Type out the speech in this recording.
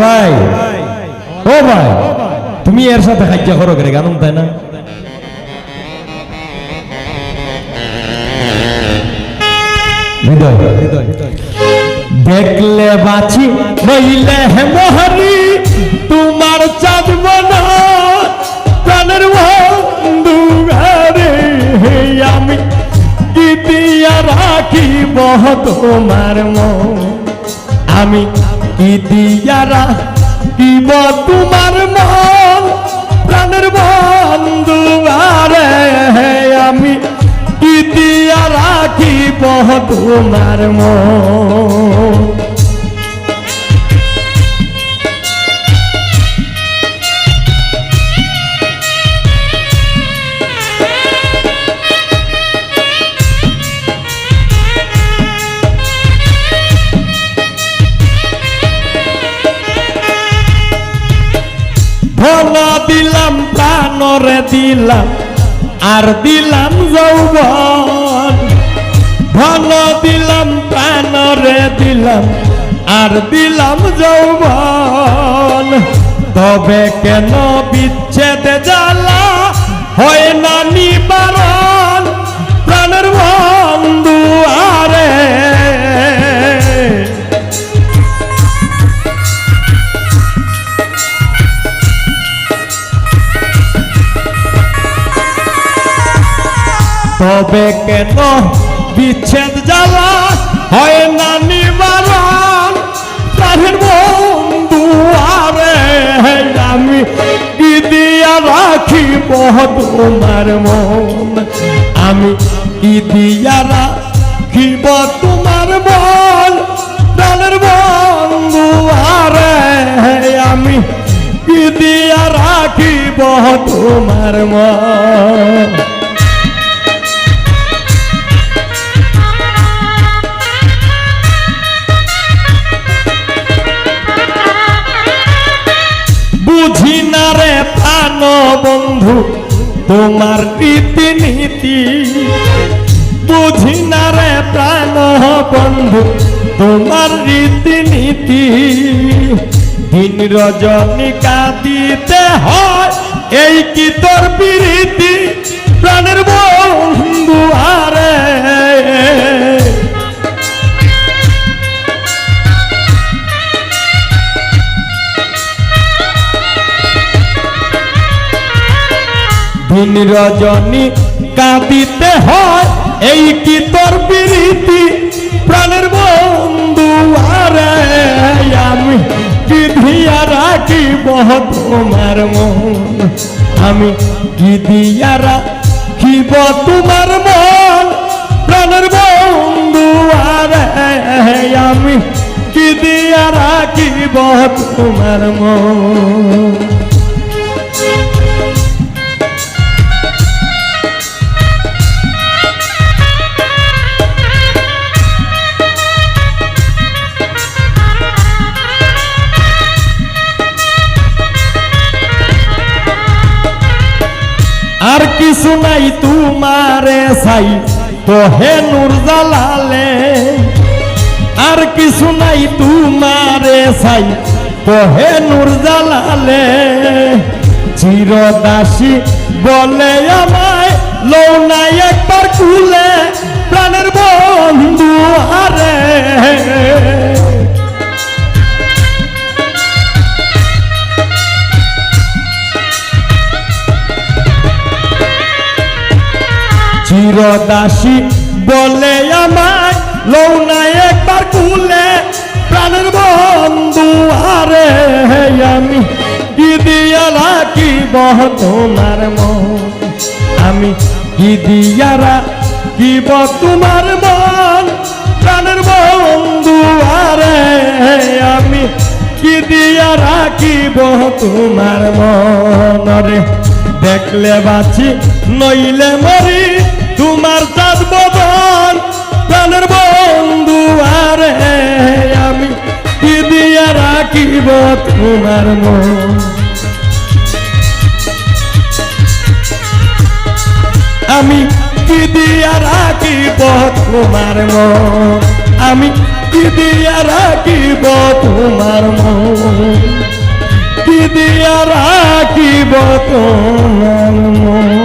ভাই ও ভাই তুমি এর সাথে খাইয়া করো করে গান তাই না দেখলে বাঁচি নইলে হেমহারি তোমার চাঁদব না প্রাণের বন্ধু ঘরে আমি কি দিয়া রাখিব তোমার মন আমি কি দিয়া রাখিব তোমার মন প্রাণের বন্ধু ঘরে আমি কি দিয়া রাখিব তোমার মন ধন দিলাম প্রাণরে দিলাম আর দিলাম যৌবন ধন দিলাম প্রাণরে দিলাম আর দিলাম যৌবন তবে কেন বিচ্ছেদ জ্বালা হয় না নিবারণ প্রাণের বন্ধু আরে তবে কেন বিচ্ছেদ জ্বালা হয় না নিবারণ প্রাণের বন্ধু আরে আমি কি দিয়া রাখিব তোমার মন আমি কি দিয়া রাখিব তোমার মন প্রাণের বন্ধু আরে আমি কি দিয়া রাখিব তোমার মন বুঝি না রে প্রাণ বন্ধু তোমার রীতিনীতি বুঝি না রে প্রাণ বন্ধু তোমার রীতিনীতি দিন রজনী কাঁদিতে হয় এই কি তোর প্রীতি প্রাণের বন্ধু আরে দিন রজনী কাঁদিতে হয় এই কি তোর প্রীতি প্রাণের বন্ধু আরে আমি কি দিয়া রাখিব তোমার মন আমি কি দিয়া রাখিব তোমার মন প্রাণের বন্ধু আরে আমি কি দিয়া রাখিব তোমার মন আর কিছু নাই তোমারে সাই তো হে নূর জালালে আর কিছু নাই তোমারে সাই তো হে নূর জালালে চিরদাসী বলে আমায় লও নাই একবার কুলে প্রাণের বন্ধু আরে চিরদাসী বলে আমায় লও নাই একবার কুলে প্রাণের বন্ধু আরে আমি কি দিয়া রাখিব তোমার মন আমি কি দিয়া রাখিব তোমার মন প্রাণের বন্ধু আরে আমি কি দিয়া রাখিব তোমার মন রে দেখলে বাঁচি নইলে মরি তোমার চাঁদ বদন প্রাণের বন্ধু আরে আমি কি দিয়া রাখিব তোমার মন আমি কি দিয়া রাখিব তোমার মন আমি কি দিয়া রাখিব তোমার মন, কি দিয়া রাখিব তোমার মন।